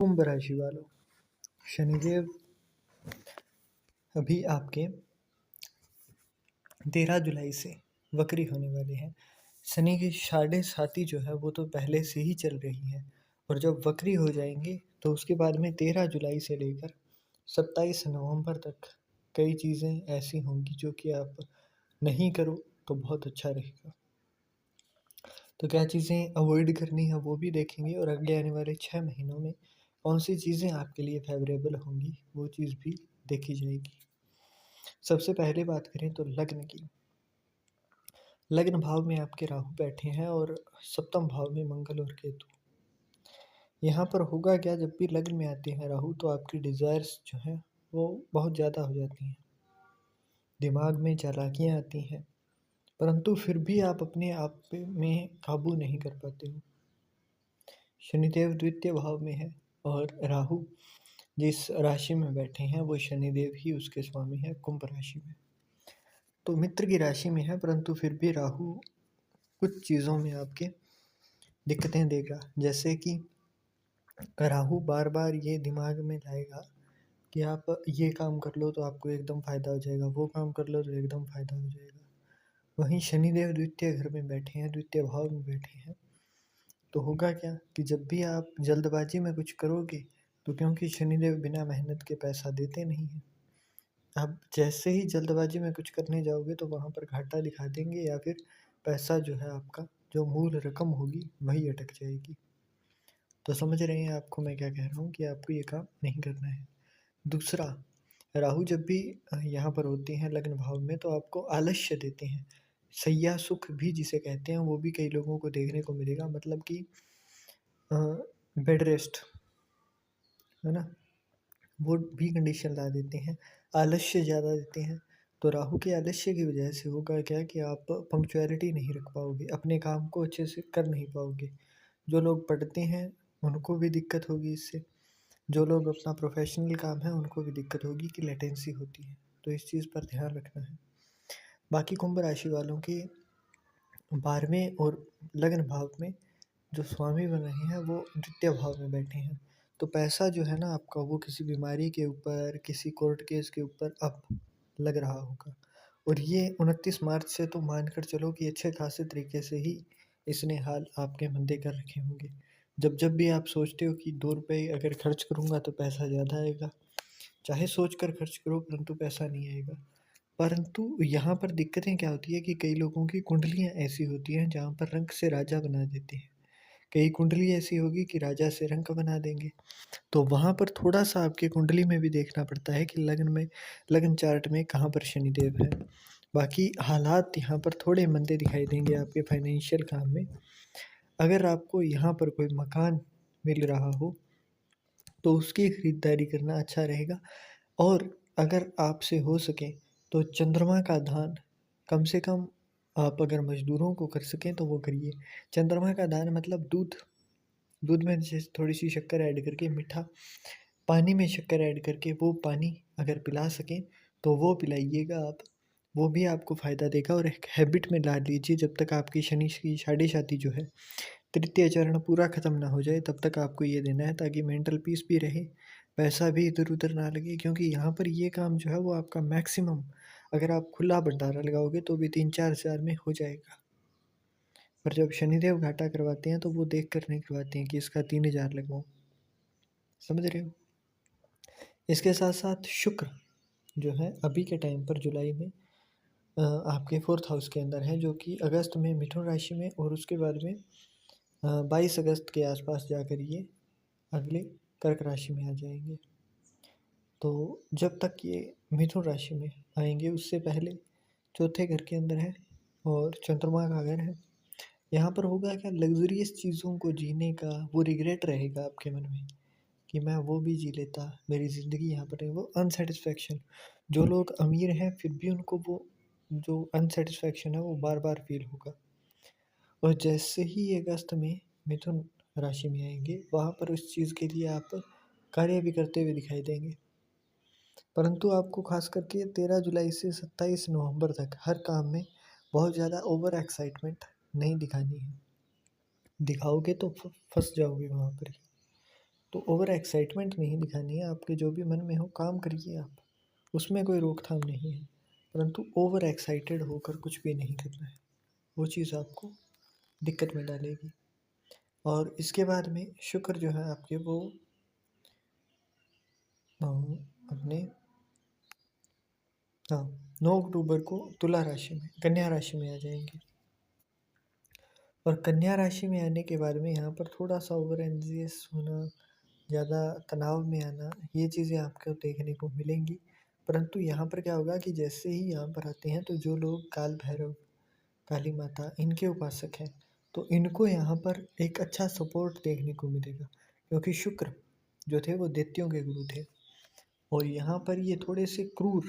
कुंभ राशि वालों, शनिदेव अभी आपके 13 जुलाई से वक्री होने वाले हैं। शनि की साढ़े साती जो है वो तो पहले से ही चल रही है, और जब वक्री हो जाएंगे तो उसके बाद में 13 जुलाई से लेकर 27 नवंबर तक कई चीज़ें ऐसी होंगी जो कि आप नहीं करो तो बहुत अच्छा रहेगा। तो क्या चीज़ें अवॉइड करनी है वो भी देखेंगे, और अगले आने वाले 6 महीनों में कौन सी चीज़ें आपके लिए फेवरेबल होंगी वो चीज़ भी देखी जाएगी। सबसे पहले बात करें तो लग्न की। लग्न भाव में आपके राहु बैठे हैं और सप्तम भाव में मंगल और केतु। यहाँ पर होगा क्या, जब भी लग्न में आते हैं राहु तो आपकी डिज़ायर्स जो हैं वो बहुत ज़्यादा हो जाती हैं, दिमाग में चालाकियाँ आती हैं, परंतु फिर भी आप अपने आप में काबू नहीं कर पाते हो। शनिदेव द्वितीय भाव में है, और राहु जिस राशि में बैठे हैं वो शनिदेव ही उसके स्वामी हैं, कुंभ राशि में। तो मित्र की राशि में है, परंतु फिर भी राहु कुछ चीज़ों में आपके दिक्कतें देगा। जैसे कि राहु बार बार ये दिमाग में लाएगा कि आप ये काम कर लो तो आपको एकदम फ़ायदा हो जाएगा, वो काम कर लो तो एकदम फ़ायदा हो जाएगा। वहीं शनिदेव द्वितीय घर में बैठे हैं, द्वितीय भाव में बैठे हैं, तो होगा क्या कि जब भी आप जल्दबाजी में कुछ करोगे तो क्योंकि शनिदेव बिना मेहनत के पैसा देते नहीं हैं, आप जैसे ही जल्दबाजी में कुछ करने जाओगे तो वहाँ पर घाटा दिखा देंगे, या फिर पैसा जो है आपका जो मूल रकम होगी वही अटक जाएगी। तो समझ रहे हैं आपको मैं क्या कह रहा हूँ कि आपको ये काम नहीं करना है। दूसरा, राहु जब भी यहाँ पर होते हैं लग्न भाव में तो आपको आलस्य देते हैं। शैया सुख भी जिसे कहते हैं वो भी कई लोगों को देखने को मिलेगा, मतलब कि बेड रेस्ट, है ना, वो भी कंडीशन ला देते हैं। आलस्य ज़्यादा देते हैं, तो राहु के आलस्य की वजह से होगा क्या कि आप पंक्चुअलिटी नहीं रख पाओगे, अपने काम को अच्छे से कर नहीं पाओगे। जो लोग पढ़ते हैं उनको भी दिक्कत होगी इससे, जो लोग अपना प्रोफेशनल काम है उनको भी दिक्कत होगी कि लेटेंसी होती है, तो इस चीज़ पर ध्यान रखना है। बाकी कुंभ राशि वालों के 12वें और लग्न भाव में जो स्वामी बन रहे हैं वो द्वितीय भाव में बैठे हैं, तो पैसा जो है ना आपका वो किसी बीमारी के ऊपर, किसी कोर्ट केस के ऊपर अब लग रहा होगा, और ये 29 मार्च से तो मान कर चलो कि अच्छे खासे तरीके से ही इसने हाल आपके मंदे कर रखे होंगे। जब भी आप सोचते हो कि 2 रुपये अगर खर्च करूँगा तो पैसा ज़्यादा आएगा, चाहे सोच कर खर्च करो परंतु पैसा नहीं आएगा। परंतु यहाँ पर दिक्कतें क्या होती है कि कई लोगों की कुंडलियाँ ऐसी होती हैं जहाँ पर रंक से राजा बना देते हैं, कई कुंडली ऐसी होगी कि राजा से रंक बना देंगे। तो वहाँ पर थोड़ा-सा आपकी कुंडली में भी देखना पड़ता है कि लग्न चार्ट में कहाँ पर शनिदेव है। बाकी हालात यहाँ पर थोड़े मंदे दिखाई देंगे आपके फाइनेंशियल काम में। अगर आपको यहाँ पर कोई मकान मिल रहा हो तो उसकी खरीदारी करना अच्छा रहेगा, और अगर आपसे हो सके तो चंद्रमा का दान कम से कम आप अगर मज़दूरों को कर सकें तो वो करिए। चंद्रमा का दान मतलब दूध, दूध में जैसे थोड़ी-सी शक्कर ऐड करके, मीठा पानी में शक्कर ऐड करके वो पानी अगर पिला सकें तो वो पिलाइएगा आप, वो भी आपको फ़ायदा देगा। और एक हैबिट में ला लीजिए, जब तक आपकी शनि की साढ़े साती जो है तृतीय चरण पूरा ख़त्म ना हो जाए तब तक आपको ये देना है, ताकि मेंटल पीस भी रहे, पैसा भी इधर-उधर ना लगे, क्योंकि यहाँ पर ये काम जो है वो आपका मैक्सिमम अगर आप खुला भंडारा लगाओगे तो भी 3-4 हज़ार में हो जाएगा। पर जब शनिदेव घाटा करवाते हैं तो वो देख कर नहीं करवाते हैं कि इसका 3,000 लगवाऊँ, समझ रहे हो? इसके साथ-साथ शुक्र जो है अभी के टाइम पर जुलाई में आपके 4th हाउस के अंदर है, जो कि अगस्त में मिथुन राशि में, और उसके बाद में 22 अगस्त के आसपास जाकर ये अगले कर्क राशि में आ जाएंगे। तो जब तक ये मिथुन राशि में आएंगे उससे पहले चौथे घर के अंदर है, और चंद्रमा का घर है। यहाँ पर होगा क्या, लग्जरियस चीज़ों को जीने का वो रिग्रेट रहेगा आपके मन में कि मैं वो भी जी लेता, मेरी ज़िंदगी यहाँ पर है, वो अनसेटिस्फैक्शन। जो लोग अमीर हैं फिर भी उनको वो जो अनसेटिस्फैक्शन है वो बार बार फील होगा। और जैसे ही अगस्त में मिथुन राशि में आएंगे वहाँ पर उस चीज़ के लिए आप कार्य भी करते हुए दिखाई देंगे। परंतु आपको खास करके 13 जुलाई से 27 नवंबर तक हर काम में बहुत ज़्यादा ओवर एक्साइटमेंट नहीं दिखानी है, दिखाओगे तो फंस जाओगे वहाँ पर ही। तो ओवर एक्साइटमेंट नहीं दिखानी है, आपके जो भी मन में हो काम करिए आप, उसमें कोई रोकथाम नहीं है, परंतु ओवर एक्साइटेड होकर कुछ भी नहीं करना है, वो चीज़ आपको दिक्कत में डालेगी। और इसके बाद में शुक्र जो है आपके वो अपने हाँ 9 अक्टूबर को तुला राशि में कन्या राशि में आ जाएंगे। और कन्या राशि में आने के बाद में यहाँ पर थोड़ा सा ओवर एंजियस होना, ज़्यादा तनाव में आना, ये चीज़ें आपको देखने को मिलेंगी। परंतु यहाँ पर क्या होगा कि जैसे ही यहाँ पर आते हैं तो जो लोग काल भैरव, काली माता इनके उपासक हैं, तो इनको यहाँ पर एक अच्छा सपोर्ट देखने को मिलेगा, क्योंकि शुक्र जो थे वो दैत्यों के गुरु थे, और यहाँ पर ये थोड़े से क्रूर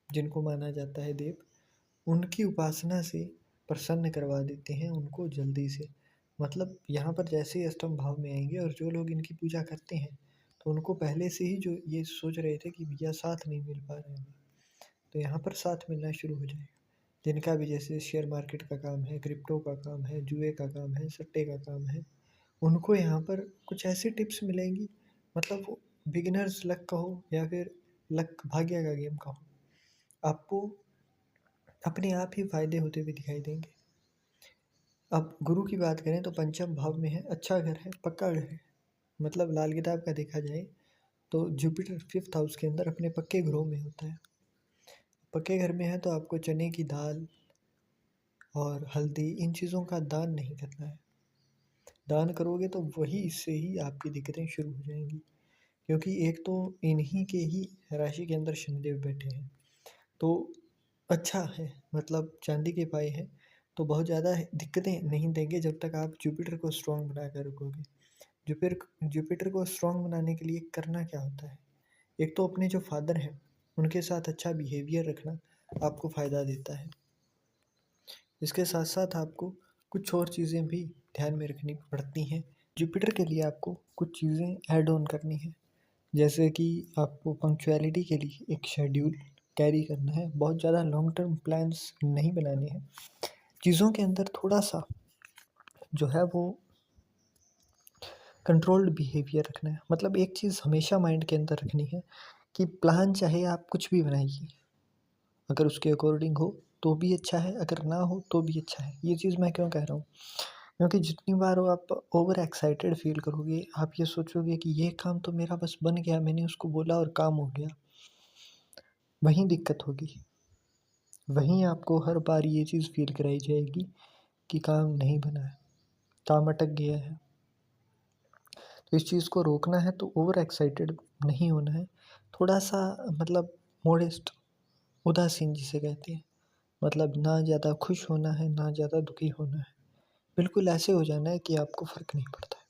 जिनको माना जाता है देव, उनकी उपासना से प्रसन्न करवा देते हैं उनको जल्दी से। मतलब यहाँ पर जैसे ही अष्टम भाव में आएंगे और जो लोग इनकी पूजा करते हैं तो उनको पहले से ही जो ये सोच रहे थे कि भैया साथ नहीं मिल पा रहे हैं, तो यहाँ पर साथ मिलना शुरू हो जाएगा। जिनका भी जैसे शेयर मार्केट का काम है, क्रिप्टो का काम है, जुए का काम है, सट्टे का काम है, उनको यहाँ पर कुछ ऐसी टिप्स मिलेंगी, मतलब वो बिगिनर्स लक का हो या फिर लक भाग्य का गेम का हो, आपको अपने आप ही फायदे होते हुए दिखाई देंगे। अब गुरु की बात करें तो पंचम भाव में है, अच्छा घर है, पक्का घर है, मतलब लाल किताब का देखा जाए तो जुपिटर 5th हाउस के अंदर अपने पक्के घरों में होता है। पक्के घर में है तो आपको चने की दाल और हल्दी इन चीज़ों का दान नहीं करना है। दान करोगे तो वही इससे ही आपकी दिक्कतें शुरू हो जाएंगी, क्योंकि एक तो इन्हीं के ही राशि के अंदर शनिदेव बैठे हैं, तो अच्छा है, मतलब चांदी के पाए हैं, तो बहुत ज़्यादा दिक्कतें नहीं देंगे जब तक आप जुपिटर को स्ट्रॉन्ग बना कर रखोगे। जुपिटर को स्ट्रॉन्ग बनाने के लिए करना क्या होता है, एक तो अपने जो फादर हैं उनके साथ अच्छा बिहेवियर रखना आपको फ़ायदा देता है। इसके साथ साथ आपको कुछ और चीज़ें भी ध्यान में रखनी पड़ती हैं। जुपिटर के लिए आपको कुछ चीज़ें ऐड ऑन करनी है, जैसे कि आपको पंक्चुअलिटी के लिए एक शेड्यूल कैरी करना है, बहुत ज़्यादा लॉन्ग टर्म प्लान्स नहीं बनाने हैं, चीज़ों के अंदर थोड़ा सा जो है वो कंट्रोल्ड बिहेवियर रखना है। मतलब एक चीज़ हमेशा माइंड के अंदर रखनी है कि प्लान चाहे आप कुछ भी बनाइए, अगर उसके अकॉर्डिंग हो तो भी अच्छा है, अगर ना हो तो भी अच्छा है। ये चीज़ मैं क्यों कह रहा हूँ, क्योंकि जितनी बार आप ओवर एक्साइटेड फील करोगे, आप ये सोचोगे कि ये काम तो मेरा बस बन गया, मैंने उसको बोला और काम हो गया, वहीं दिक्कत होगी। वहीं आपको हर बार ये चीज़ फील कराई जाएगी कि काम नहीं बना है, काम अटक गया है। तो इस चीज़ को रोकना है तो ओवर एक्साइटेड नहीं होना है, थोड़ा सा मतलब मोडेस्ट, उदासीन जिसे कहते हैं, मतलब ना ज़्यादा खुश होना है ना ज़्यादा दुखी होना है, बिल्कुल ऐसे हो जाना है कि आपको फ़र्क नहीं पड़ता है।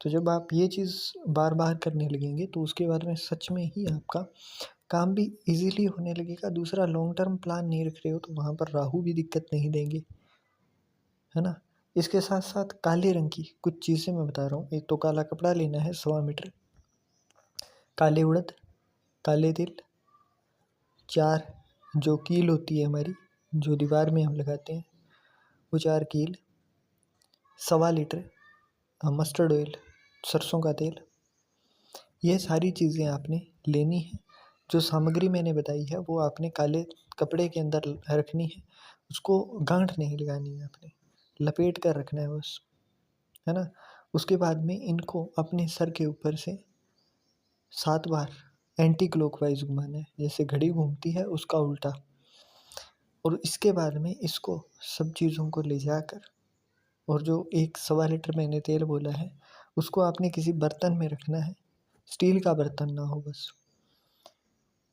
तो जब आप ये चीज़ बार बार करने लगेंगे तो उसके बाद में सच में ही आपका काम भी इजीली होने लगेगा। दूसरा, लॉन्ग टर्म प्लान नहीं रख रहे हो तो वहाँ पर राहु भी दिक्कत नहीं देंगे, है ना। इसके साथ साथ काले रंग की कुछ चीज़ें मैं बता रहा हूँ। एक तो काला कपड़ा लेना है 1.25 मीटर, काले उड़द, काले तिल, 4 जो कील होती है हमारी, जो दीवार में हम लगाते हैं, वो 4 कील, 1.25 लीटर मस्टर्ड ऑयल, सरसों का तेल, ये सारी चीज़ें आपने लेनी है। जो सामग्री मैंने बताई है वो आपने काले कपड़े के अंदर रखनी है, उसको गांठ नहीं लगानी है, आपने लपेट कर रखना है बस, है ना। उसके बाद में इनको अपने सर के ऊपर से 7 बार एंटी क्लॉकवाइज घुमाना है, जैसे घड़ी घूमती है उसका उल्टा। और इसके बाद में इसको सब चीज़ों को ले जाकर, और जो 1 1.25 लीटर मैंने तेल बोला है उसको आपने किसी बर्तन में रखना है, स्टील का बर्तन ना हो बस।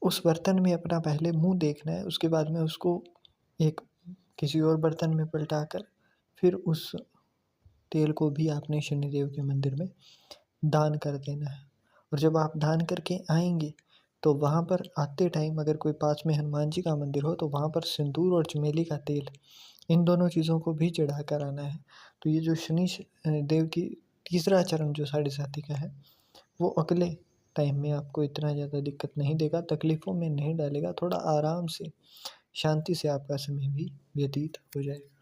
उस बर्तन में अपना पहले मुंह देखना है, उसके बाद में उसको एक किसी और बर्तन में पलटाकर फिर उस तेल को भी आपने शनिदेव के मंदिर में दान कर देना है। और जब आप दान करके आएंगे तो वहाँ पर आते टाइम अगर कोई पास में हनुमान जी का मंदिर हो तो वहाँ पर सिंदूर और चमेली का तेल, इन दोनों चीज़ों को भी चढ़ा कर आना है। तो ये जो शनि देव की तीसरा चरण जो 7.5 का है, वो अगले टाइम में आपको इतना ज़्यादा दिक्कत नहीं देगा, तकलीफ़ों में नहीं डालेगा, थोड़ा आराम से शांति से आपका समय भी व्यतीत हो जाएगा।